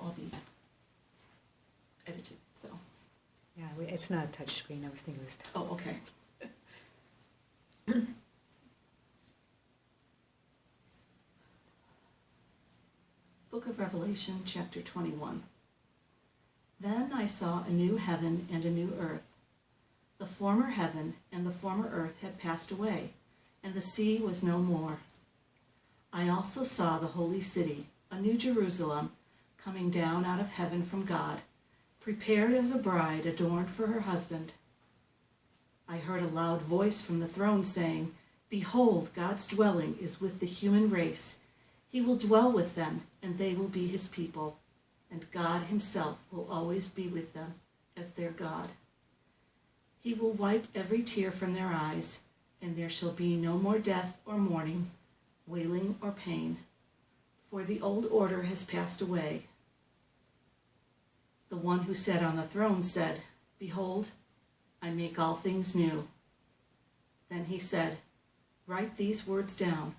all be edited, so. Yeah, it's not a touch screen. I was thinking it was. Oh, okay. Book of Revelation, chapter 21. Then I saw a new heaven and a new earth. The former heaven and the former earth had passed away, and the sea was no more. I also saw the holy city, a new Jerusalem, coming down out of heaven from God, prepared as a bride adorned for her husband. I heard a loud voice from the throne saying, "Behold, God's dwelling is with the human race. He will dwell with them, and they will be his people, and God himself will always be with them as their God. He will wipe every tear from their eyes, and there shall be no more death or mourning, wailing or pain, for the old order has passed away." The one who sat on the throne said, "Behold, I make all things new." Then he said, "Write these words down,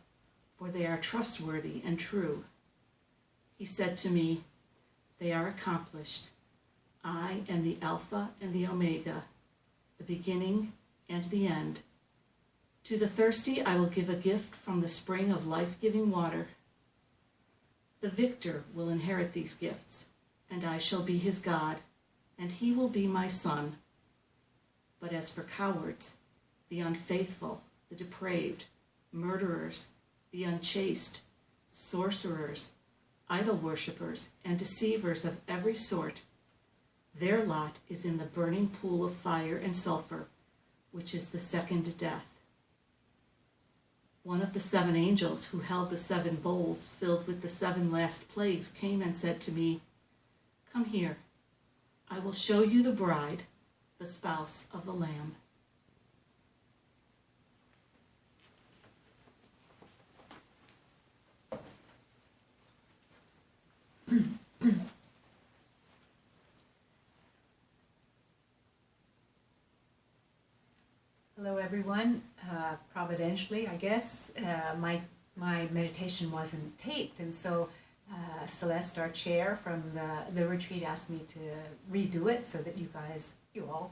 for they are trustworthy and true." He said to me, "They are accomplished. I am the Alpha and the Omega, the beginning and the end. To the thirsty I will give a gift from the spring of life-giving water. The victor will inherit these gifts, and I shall be his God, and he will be my son. But as for cowards, the unfaithful, the depraved, murderers, the unchaste, sorcerers, idol worshippers, and deceivers of every sort, their lot is in the burning pool of fire and sulfur, which is the second death." One of the 7 angels who held the 7 bowls filled with the 7 last plagues came and said to me, "Come here, I will show you the bride, the spouse of the Lamb." Hello, everyone. Providentially, I guess, my meditation wasn't taped, and so Celeste, our chair from the retreat, asked me to redo it so that you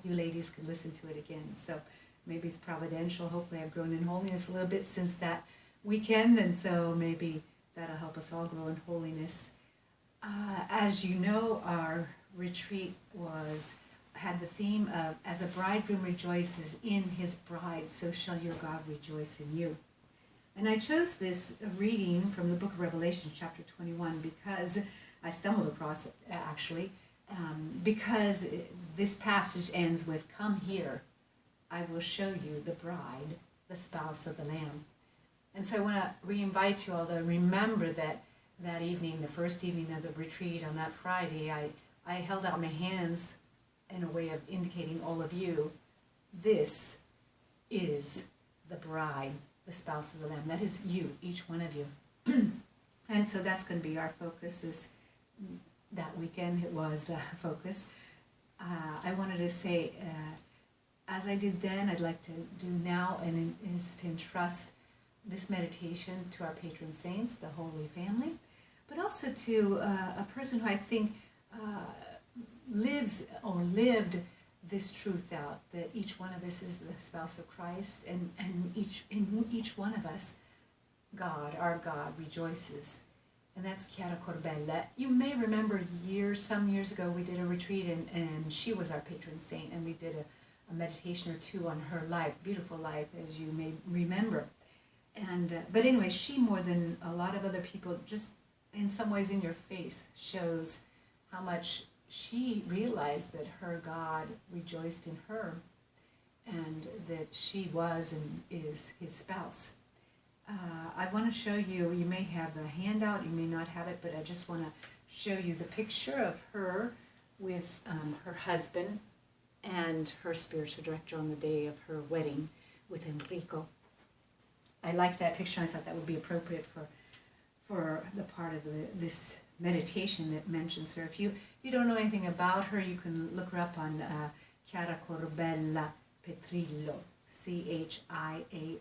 ladies could listen to it again. So maybe it's providential. Hopefully I've grown in holiness a little bit since that weekend, and so maybe that'll help us all grow in holiness. As you know, our retreat had the theme of, "As a bridegroom rejoices in his bride, so shall your God rejoice in you." And I chose this reading from the book of Revelation, chapter 21, because I stumbled across it, actually, because this passage ends with, "Come here, I will show you the bride, the spouse of the Lamb." And so I want to re-invite you all to remember that evening, the first evening of the retreat on that Friday, I held out my hands in a way of indicating all of you, this is the bride, the spouse of the Lamb. That is you, each one of you. And so that's going to be our focus that weekend. It was the focus. I wanted to say, as I did then, I'd like to do now, and is to entrust this meditation to our patron saints, the Holy Family, but also to a person who I think lives or lived this truth out, that each one of us is the spouse of Christ, and in each one of us, God, our God, rejoices. And that's Chiara Corbella. You may remember some years ago, we did a retreat, and she was our patron saint, and we did a meditation or two on her life, beautiful life, as you may remember. And but anyway, she, more than a lot of other people, just in some ways in your face, shows how much she realized that her God rejoiced in her, and that she was and is his spouse. I want to show you, you may have the handout, you may not have it, but I just want to show you the picture of her with her husband and her spiritual director on the day of her wedding with Enrico. I liked that picture. I thought that would be appropriate for the part of this meditation that mentions her. If you don't know anything about her, you can look her up on Chiara Corbella Petrillo, ChiaraCorbella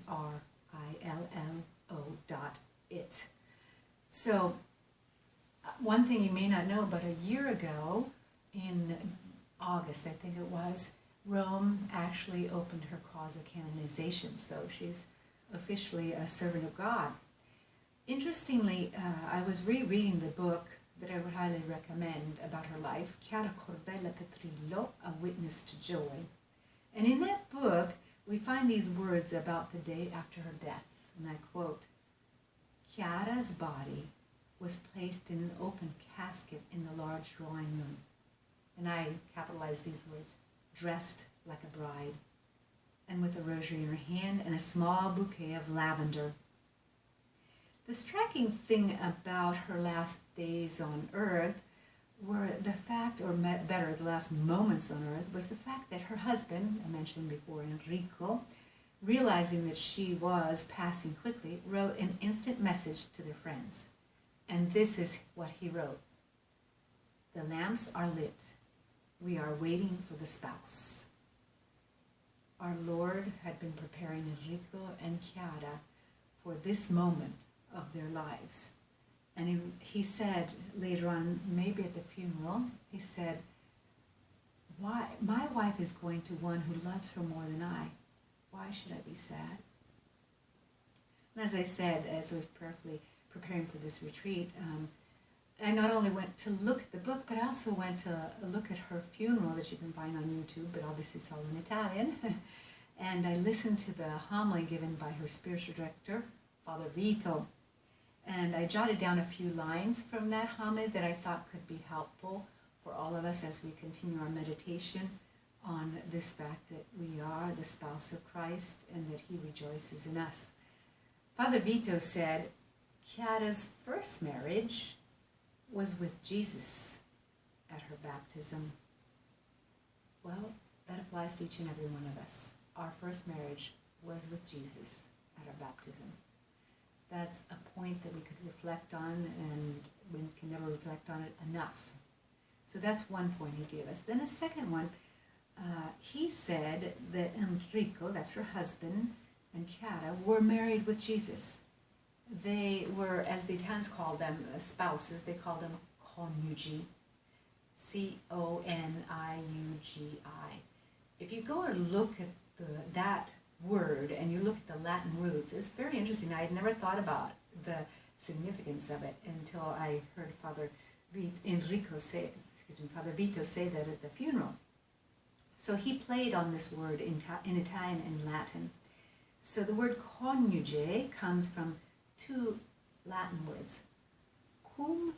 Petrillo. ILLO.it. So, one thing you may not know, but a year ago, in August, I think it was, Rome actually opened her cause of canonization, so she's officially a servant of God. Interestingly, I was rereading the book that I would highly recommend about her life, Chiara Corbella Petrillo, A Witness to Joy. And in that book, we find these words about the day after her death, and I quote, Chiara's body was placed in an open casket in the large drawing room. And I capitalize these words, dressed like a bride, and with a rosary in her hand and a small bouquet of lavender. The striking thing about her last days on earth were the fact, or better, the last moments on earth, was the fact that her husband, I mentioned before, Enrico, realizing that she was passing quickly, wrote an instant message to their friends. And this is what he wrote. The lamps are lit. We are waiting for the spouse. Our Lord had been preparing Enrico and Chiara for this moment of their lives. And he said later on, maybe at the funeral, he said, "Why, my wife is going to one who loves her more than I. Why should I be sad?" And as I said, as I was prayerfully preparing for this retreat, I not only went to look at the book, but I also went to look at her funeral that you can find on YouTube, but obviously it's all in Italian. And I listened to the homily given by her spiritual director, Father Vito. And I jotted down a few lines from that homily that I thought could be helpful for all of us as we continue our meditation on this fact that we are the spouse of Christ and that he rejoices in us. Father Vito said, Chiara's first marriage was with Jesus at her baptism. Well, that applies to each and every one of us. Our first marriage was with Jesus at our baptism. That's a point that we could reflect on, and we can never reflect on it enough. So that's one point he gave us. Then a second one, he said that Enrico, that's her husband, and Chiara were married with Jesus. They were, as the Italians called them, spouses. They called them coniugi, C-O-N-I-U-G-I. If you go and look at that word and you look at the Latin roots, it's very interesting. I had never thought about the significance of it until I heard Father Vito say that at the funeral. So he played on this word in Italian and Latin. So the word coniuge comes from two Latin words, cum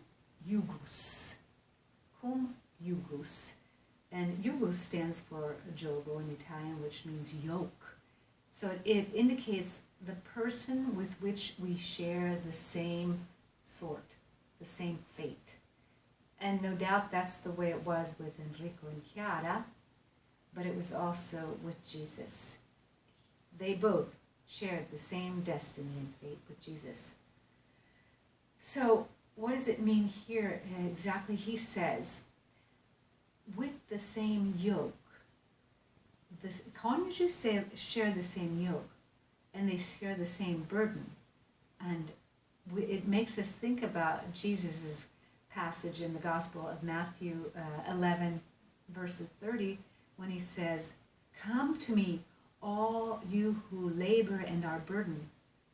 iugus, and iugus stands for jogo in Italian, which means yoke. So it indicates the person with which we share the same sort, the same fate. And no doubt that's the way it was with Enrico and Chiara, but it was also with Jesus. They both shared the same destiny and fate with Jesus. So what does it mean here exactly? He says, with the same yoke. The coniuges share the same yoke, and they share the same burden. And it makes us think about Jesus' passage in the Gospel of Matthew 11, verses 30, when he says, "Come to me, all you who labor and are burdened,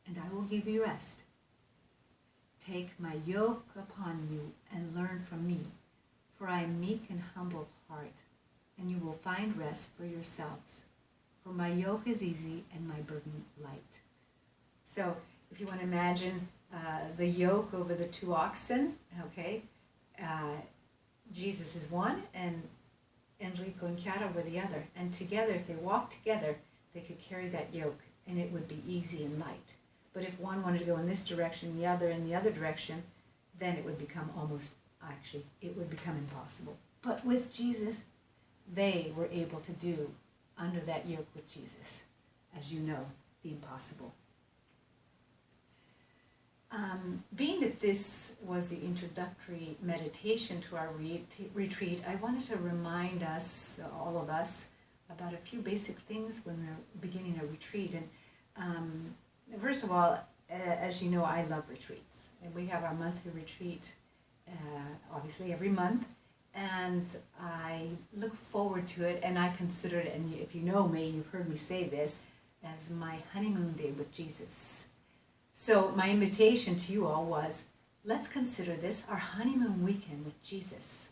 and I will give you rest. Take my yoke upon you and learn from me, for I am meek and humble of heart, and you will find rest for yourselves. For my yoke is easy and my burden light." So if you want to imagine the yoke over the two oxen, okay, Jesus is one and Enrico and Chiara were the other. And together, if they walked together, they could carry that yoke and it would be easy and light. But if one wanted to go in this direction, the other in the other direction, then it would become it would become impossible. But with Jesus, they were able to do, under that yoke with Jesus, as you know, the impossible. Being that this was the introductory meditation to our retreat, I wanted to remind us, all of us, about a few basic things when we're beginning a retreat. And First of all, as you know, I love retreats. And we have our monthly retreat, obviously, every month. And I look forward to it, and I consider it, and if you know me, you've heard me say this, as my honeymoon day with Jesus. So my invitation to you all was, let's consider this our honeymoon weekend with Jesus.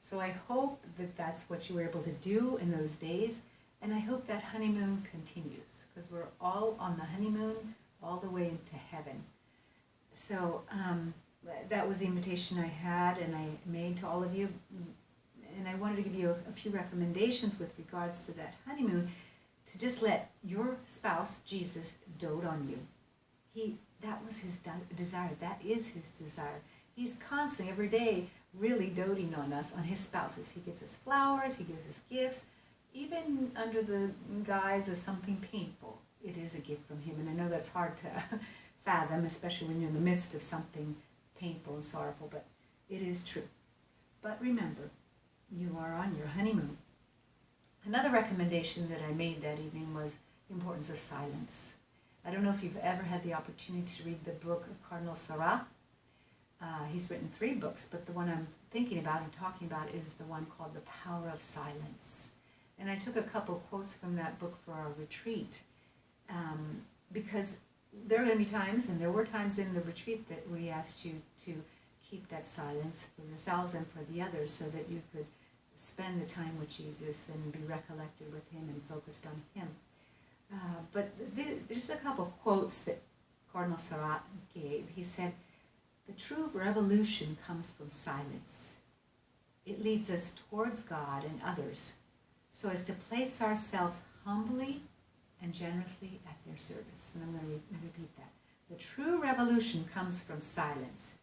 So I hope that that's what you were able to do in those days, and I hope that honeymoon continues, because we're all on the honeymoon all the way into heaven. So that was the invitation I had and I made to all of you, and I wanted to give you a few recommendations with regards to that honeymoon, to just let your spouse, Jesus, dote on you. That was his desire. That is his desire. He's constantly, every day, really doting on us, on his spouses. He gives us flowers, he gives us gifts, even under the guise of something painful. It is a gift from him, and I know that's hard to fathom, especially when you're in the midst of something painful and sorrowful, but it is true. But remember, you are on your honeymoon. Another recommendation that I made that evening was the importance of silence. I don't know if you've ever had the opportunity to read the book of Cardinal Sarah. He's written 3 books, but the one I'm thinking about and talking about is the one called The Power of Silence. And I took a couple quotes from that book for our retreat, because there are going to be times, and there were times in the retreat, that we asked you to keep that silence for yourselves and for the others, so that you could spend the time with Jesus and be recollected with him and focused on him. But there's a couple quotes that Cardinal Sarah gave. He said, "The true revolution comes from silence. It leads us towards God and others, so as to place ourselves humbly and generously at their service." And I'm going to repeat that. The true revolution comes from silence.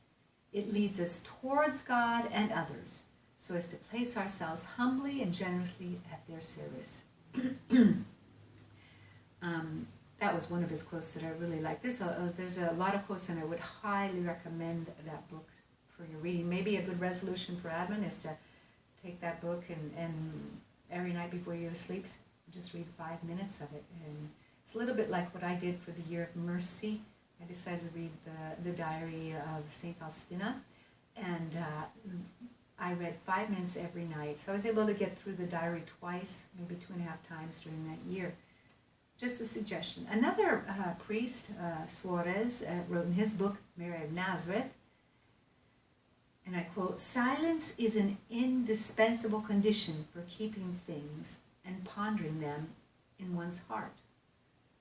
It leads us towards God and others, so as to place ourselves humbly and generously at their service. That was one of his quotes that I really like. There's a lot of quotes, and I would highly recommend that book for your reading. Maybe a good resolution for admin is to take that book and every night before you go to sleep, just read 5 minutes of it. And it's a little bit like what I did for the Year of Mercy. I decided to read the diary of St. Faustina, and I read 5 minutes every night. So I was able to get through the diary twice, maybe 2.5 times during that year. Just a suggestion. Another priest, Suarez, wrote in his book, Mary of Nazareth, and I quote, "Silence is an indispensable condition for keeping things and pondering them in one's heart.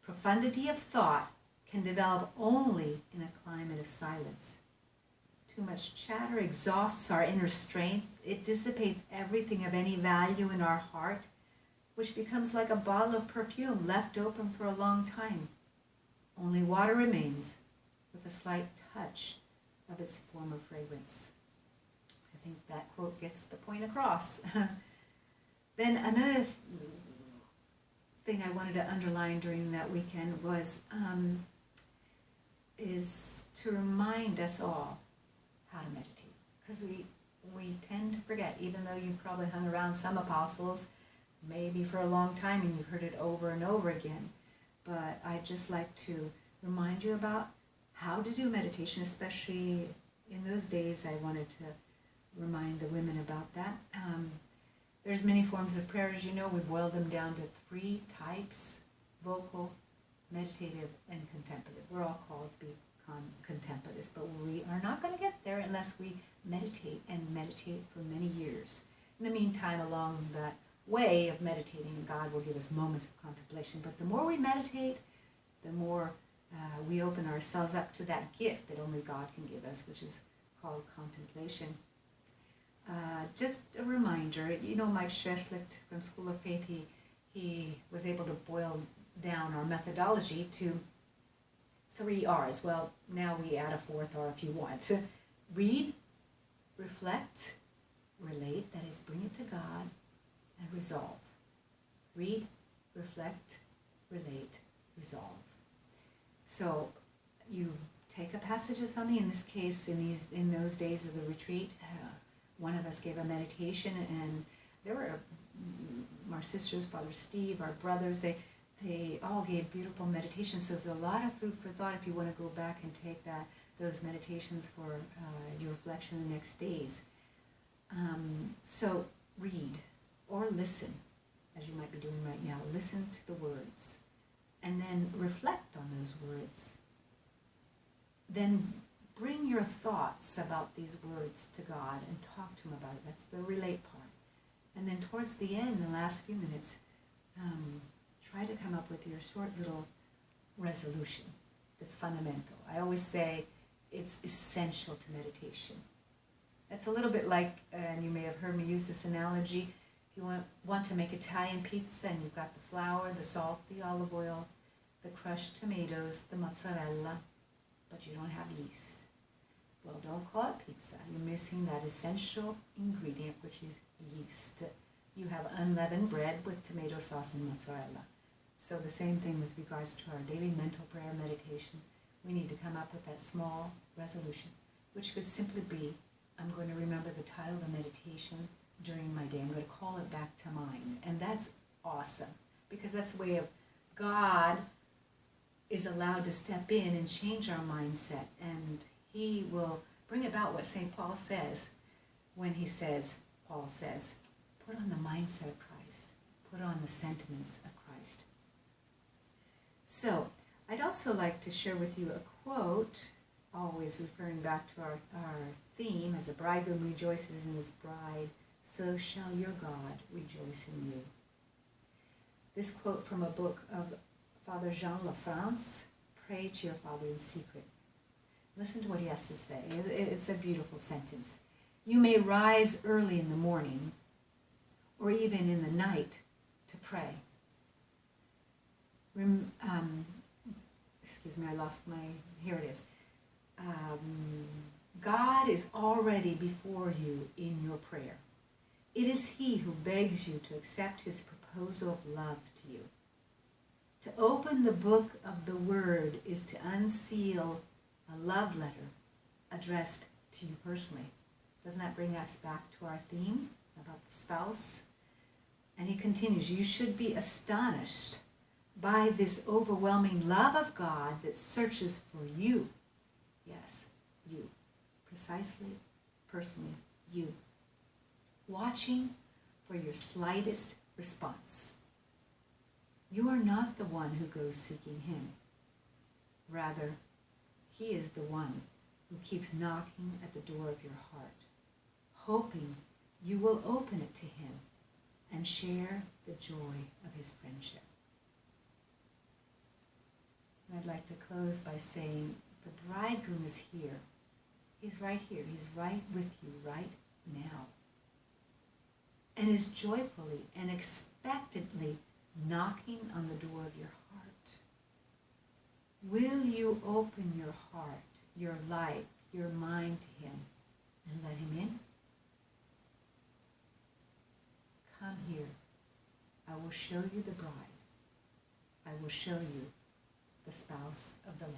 Profundity of thought can develop only in a climate of silence. Too much chatter exhausts our inner strength. It dissipates everything of any value in our heart, which becomes like a bottle of perfume left open for a long time. Only water remains with a slight touch of its former fragrance." I think that quote gets the point across. Then another thing I wanted to underline during that weekend was is to remind us all how to meditate, because we tend to forget, even though you've probably hung around some apostles maybe for a long time and you've heard it over and over again. But I'd just like to remind you about how to do meditation, especially in those days. I wanted to remind the women about that. There's many forms of prayer, as you know. We boil them down to 3 types: vocal, meditative, and contemplative. We're all called to be contemplatives, but we are not going to get there unless we meditate, and meditate for many years. In the meantime, along that way of meditating, God will give us moments of contemplation. But the more we meditate, the more we open ourselves up to that gift that only God can give us, which is called contemplation. Just a reminder, you know, Mike Scheslicht from School of Faith, he was able to boil down our methodology to 3 R's. Well, now we add a 4th R if you want. To read, reflect, relate, that is, bring it to God, and resolve. Read, reflect, relate, resolve. So you take a passage of something. In this case, in those days of the retreat, one of us gave a meditation, and there were our sisters, Father Steve, our brothers, they they all gave beautiful meditations. So there's a lot of food for thought if you want to go back and take those meditations for your reflection the next days. So read or listen, as you might be doing right now. Listen to the words and then reflect on those words. Then bring your thoughts about these words to God and talk to Him about it. That's the relate part. And then towards the end, the last few minutes, try to come up with your short little resolution that's fundamental. I always say it's essential to meditation. That's a little bit like, and you may have heard me use this analogy, if you want to make Italian pizza and you've got the flour, the salt, the olive oil, the crushed tomatoes, the mozzarella, but you don't have yeast. Well, don't call it pizza. You're missing that essential ingredient, which is yeast. You have unleavened bread with tomato sauce and mozzarella. So the same thing with regards to our daily mental prayer meditation. We need to come up with that small resolution, which could simply be, I'm going to remember the title of the meditation during my day. I'm going to call it back to mind. And that's awesome, because that's the way of God is allowed to step in and change our mindset, and He will bring about what St. Paul says when he says, Paul says, put on the mindset of Christ, put on the sentiments of Christ. So I'd also like to share with you a quote, always referring back to our theme, as a bridegroom rejoices in his bride, so shall your God rejoice in you. This quote from a book of Father Jean Lafrance, Pray to Your Father in Secret. Listen to what he has to say. It's a beautiful sentence. You may rise early in the morning or even in the night to pray. Excuse me, I lost here it is. God is already before you in your prayer. It is He who begs you to accept His proposal of love to you. To open the book of the Word is to unseal a love letter addressed to you personally. Doesn't that bring us back to our theme about the spouse? And he continues, you should be astonished by this overwhelming love of God that searches for you. Yes, you. Precisely, personally, you. Watching for your slightest response. You are not the one who goes seeking Him. Rather, He is the one who keeps knocking at the door of your heart, hoping you will open it to Him and share the joy of His friendship. And I'd like to close by saying the bridegroom is here. He's right here. He's right with you right now. And is joyfully and expectantly knocking on the door of your heart. Will you open your heart, your life, your mind to Him and let Him in? Come here. I will show you the bride. I will show you the spouse of the Lamb.